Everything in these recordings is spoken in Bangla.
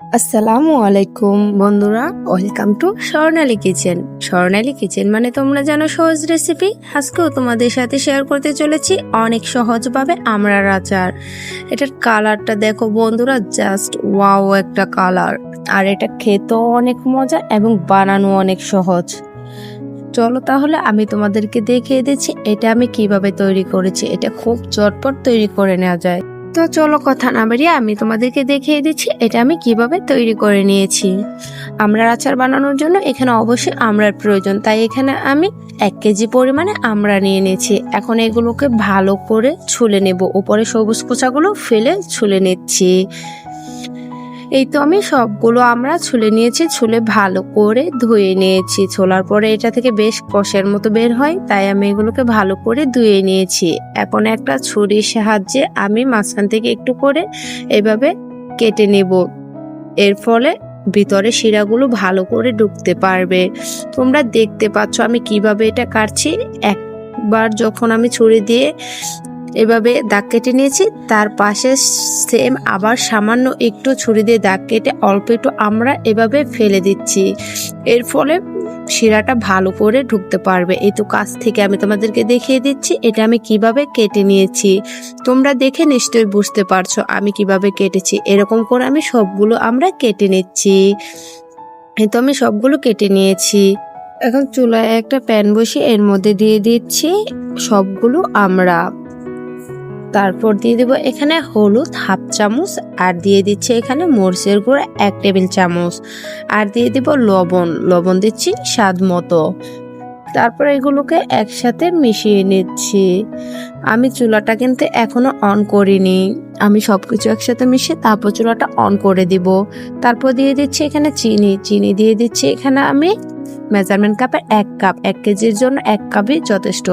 আসসালামু আলাইকুম বন্ধুরা, welcome to Swarnali kitchen. Swarnali kitchen মানে তোমরা জানো সহজ রেসিপি। আজকেও তোমাদের সাথে শেয়ার করতে চলেছি অনেক সহজভাবে আমড়ার আচার। এটার কালারটা দেখো বন্ধুরা, জাস্ট ওয়াও একটা কালার। আর এটা খেতেও অনেক মজা এবং বানানো অনেক সহজ। চলো তাহলে আমি তোমাদেরকে দেখিয়ে দিচ্ছি এটা আমি কিভাবে তৈরি করেছি। এটা খুব চটপট তৈরি করে নেওয়া যায়। তো চলো কথা না বাড়িয়ে আমি তোমাদেরকে দেখিয়ে দিচ্ছি এটা আমি কিভাবে তৈরি করে নিয়েছি। আমড়ার আচার বানানোর জন্য এখানে অবশ্যই আমড়ার প্রয়োজন, তাই এখানে আমি 1 কেজি পরিমাণে আমড়া নিয়ে নিয়েছি। এখন এগুলোকে ভালো করে ছুলে নেব, উপরে সবুজ খোসাগুলো ফেলে ছুলে নিচ্ছি। এই তো আমি সবগুলো আমরা ছুলে নিয়েছি, ছুলে ভালো করে ধুয়ে নিয়েছি। ছোলার পরে এটা থেকে বেশ কষের মতো বের হয়, তাই আমি এগুলোকে ভালো করে ধুয়ে নিয়েছি। এখন একটা ছুরির সাহায্যে আমি মাঝখান থেকে একটু করে এভাবে কেটে নেব। এর ফলে ভিতরে শিরাগুলো ভালো করে ঢুকতে পারবে। তোমরা দেখতে পাচ্ছ আমি কিভাবে এটা কাটছি। একবার যখন আমি ছুরি দিয়ে এভাবে দাগ কেটে নিয়েছি, তার পাশে সেম আবার সামান্য একটু ছুরি দিয়ে দাগ কেটে অল্প একটু আমরা এভাবে ফেলে দিচ্ছি। এর ফলে শিরাটা ভালো করে ঢুকতে পারবে। এই তো কাছ থেকে আমি তোমাদেরকে দেখিয়ে দিচ্ছি এটা আমি কিভাবে কেটে নিয়েছি। তোমরা দেখে নিশ্চয়ই বুঝতে পারছো আমি কিভাবে কেটেছি। এরকম করে আমি সবগুলো আমরা কেটে নিচ্ছি। এই তো আমি সবগুলো কেটে নিয়েছি। এখন চুলায় একটা প্যান বসিয়ে এর মধ্যে দিয়ে দিচ্ছি সবগুলো আমরা। তারপর দিয়ে দেবো এখানে হলুদ 1/2 চামচ, আর দিয়ে দিচ্ছি এখানে মরিচের গুঁড়া 1 টেবিল চামচ, আর দিয়ে দিব লবণ দিচ্ছি স্বাদ মতো। তারপর এগুলোকে একসাথে মিশিয়ে নিচ্ছি। আমি চুলাটা কিন্তু এখনো অন করিনি, আমি সবকিছু একসাথে মিশিয়ে তারপর চুলাটা অন করে দিব। তারপর দিয়ে দিচ্ছি এখানে চিনি দিয়ে দিচ্ছি এখানে আমি মেজারমেন্ট কাপের 1 কাপ। 1 কেজির জন্য 1 কাপই যথেষ্ট।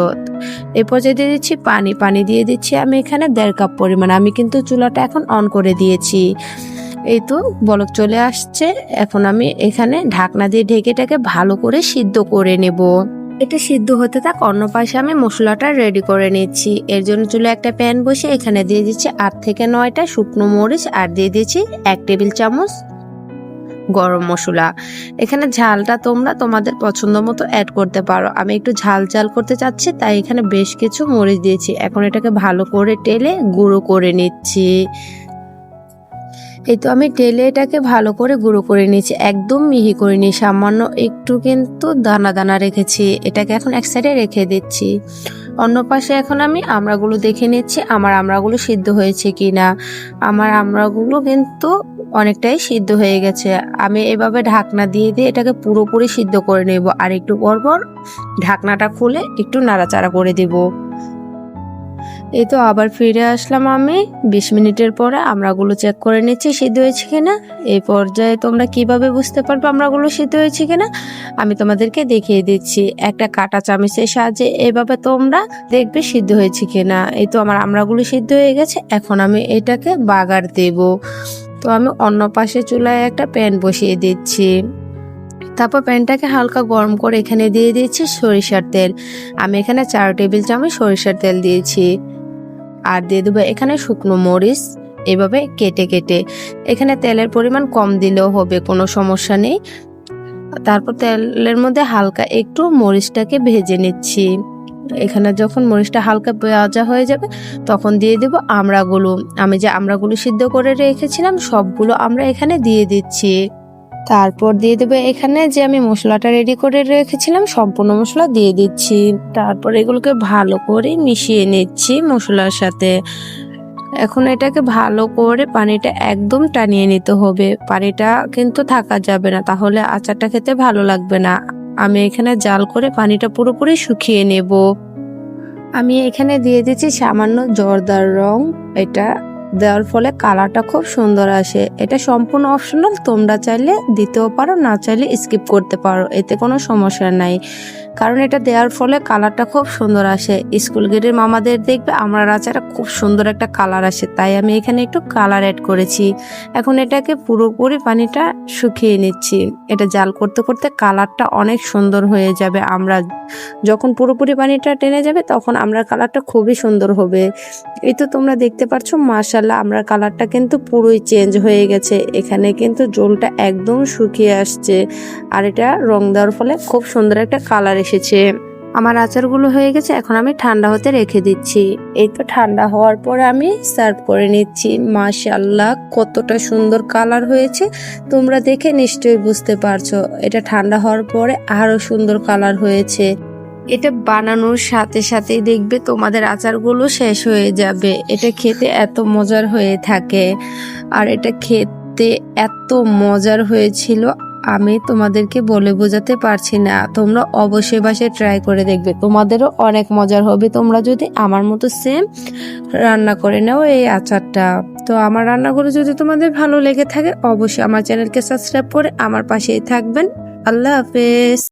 এই পর্যায়ে দিয়ে দিচ্ছি পানি দিয়ে দিচ্ছি আমি এখানে 1.5 কাপ পরিমাণ। আমি কিন্তু চুলাটা এখন অন করে দিয়েছি। এই তো বলক চলে আসছে। এখন আমি এখানে ঢাকনা দিয়ে ঢেকেটাকে ভালো করে সিদ্ধ করে নেব। এটা সিদ্ধ হতে থাক, অন্য পাশে আমি মশলাটা রেডি করে নিচ্ছি। এর জন্য চুলে একটা প্যান বসে এখানে দিয়ে দিচ্ছি 8 থেকে 9টা শুকনো মরিচ, আর দিয়ে দিচ্ছি 1 টেবিল চামচ গরম মশলা। এখানে ঝালটা তোমরা তোমাদের পছন্দ মতো অ্যাড করতে পারো। আমি একটু ঝাল করতে চাচ্ছি, তাই এখানে বেশ কিছু মরিচ দিয়েছি। এখন এটাকে ভালো করে টেলে গুঁড়ো করে নিচ্ছি। এই তো আমি টেলে এটাকে ভালো করে গুঁড়ো করে নিয়েছি, একদম মিহি করে নিয়ে সামান্য একটু কিন্তু দানা দানা রেখেছি। এটাকে এখন এক সাইডে রেখে দিচ্ছি। অন্য পাশে এখন আমি আমড়াগুলো দেখে নিচ্ছি আমার আমড়াগুলো সিদ্ধ হয়েছে কিনা। আমার আমড়াগুলো কিন্তু অনেকটাই সিদ্ধ হয়ে গেছে। আমি এভাবে ঢাকনা দিয়ে এটাকে পুরোপুরি সিদ্ধ করে নেব, আর একটু পর ঢাকনাটা খুলে একটু নাড়াচাড়া করে দেব। এই তো আবার ফিরে আসলাম আমি 20 মিনিটের পরে। আমড়াগুলো চেক করে নিচ্ছি সিদ্ধ হয়েছে কিনা। এই পর্যায়ে তোমরা কিভাবে বুঝতে পারবে আমড়াগুলো সিদ্ধ হয়েছে কিনা, আমি তোমাদেরকে দেখিয়ে দিচ্ছি। একটা কাঁটা চামচের সাহায্যে এভাবে তোমরা দেখবে সিদ্ধ হয়েছে কিনা। এই তো আমার আমড়াগুলো সিদ্ধ হয়ে গেছে। এখন আমি এটাকে বাগার দেব। তো আমি অন্য পাশে চুলায় একটা প্যান বসিয়ে দিচ্ছি। তারপর প্যানটাকে হালকা গরম করে এখানে দিয়ে দিয়েছি সরিষার তেল। আমি এখানে 4 টেবিল চামচ সরিষার তেল দিয়েছি, আর দিয়ে দেবো এখানে শুকনো মরিচ এভাবে কেটে। এখানে তেলের পরিমাণ কম দিলেও হবে, কোনো সমস্যা নেই। তারপর তেলের মধ্যে হালকা একটু মরিচটাকে ভেজে নিচ্ছি। এখানে যখন মরিচটা হালকা ভাজা হয়ে যাবে তখন দিয়ে দেব আমড়াগুলো। আমি যে আমড়াগুলো সিদ্ধ করে রেখেছিলাম সবগুলো আমরা এখানে দিয়ে দিচ্ছি। তারপর দিয়ে দেবো এখানে যে আমি মশলাটা রেডি করে রেখেছিলাম সম্পূর্ণ মশলা দিয়ে দিচ্ছি। তারপর এগুলোকে ভালো করে মিশিয়ে নিচ্ছি মশলার সাথে। এখন এটাকে ভালো করে পানিটা একদম টানিয়ে নিতে হবে। পানিটা কিন্তু থাকা যাবে না, তাহলে আচারটা খেতে ভালো লাগবে না। আমি এখানে জাল করে পানিটা পুরোপুরি শুকিয়ে নেব। আমি এখানে দিয়ে দিচ্ছি সামান্য জর্দার রং। এটা দেওয়ার ফলে কালারটা খুব সুন্দর আসে। এটা সম্পূর্ণ অপশনাল, তোমরা চাইলে দিতেও পারো, না চাইলে স্কিপ করতে পারো, এতে কোনো সমস্যা নাই। কারণ এটা দেওয়ার ফলে কালারটা খুব সুন্দর আসে। স্কুল গেটের মামাদের দেখবে আমড়ার আচারে খুব সুন্দর একটা কালার আসে, তাই আমি এখানে একটু কালার অ্যাড করেছি। এখন এটাকে পুরোপুরি পানিটা শুকিয়ে নিচ্ছি। এটা জাল করতে করতে কালারটা অনেক সুন্দর হয়ে যাবে। আমরা যখন পুরোপুরি পানিটা টেনে যাবে তখন আমড়ার কালারটা খুবই সুন্দর হবে। এই তো তোমরা দেখতে পাচ্ছ, মাশাআল্লাহ আমড়ার কালারটা কিন্তু পুরোই চেঞ্জ হয়ে গেছে। এখানে কিন্তু ঝোলটা একদম শুকিয়ে আসছে, আর এটা রং দেওয়ার ফলে খুব সুন্দর একটা কালার এসেছে। আমার আচারগুলো হয়ে গেছে, এখন আমি ঠান্ডা হতে রেখে দিচ্ছি। এই তো ঠান্ডা হওয়ার পরে আমি সার্ভ করে নিচ্ছি। মাশাআল্লাহ কতটা সুন্দর কালার হয়েছে, তোমরা দেখে নিশ্চয়ই বুঝতে পারছো। এটা ঠান্ডা হওয়ার পরে আরো সুন্দর কালার হয়েছে। এটা বানানোর সাথে সাথেই দেখবে তোমাদের আচারগুলো শেষ হয়ে যাবে। এটা খেতে এত মজার হয়ে থাকে, আর এটা খেতে এত মজার হয়েছিল আমি তোমাদেরকে বলে বোঝাতে পারছি না। তোমরা অবশ্যই বাসায় ট্রাই করে দেখবে, তোমাদেরও অনেক মজার হবে তোমরা যদি আমার মতো সেম রান্না করে নাও এই আচারটা। তো আমার রান্নাগুলো যদি তোমাদের ভালো লেগে থাকে অবশ্যই আমার চ্যানেলকে সাবস্ক্রাইব করে আমার পাশেই থাকবেন। আল্লাহ হাফেজ।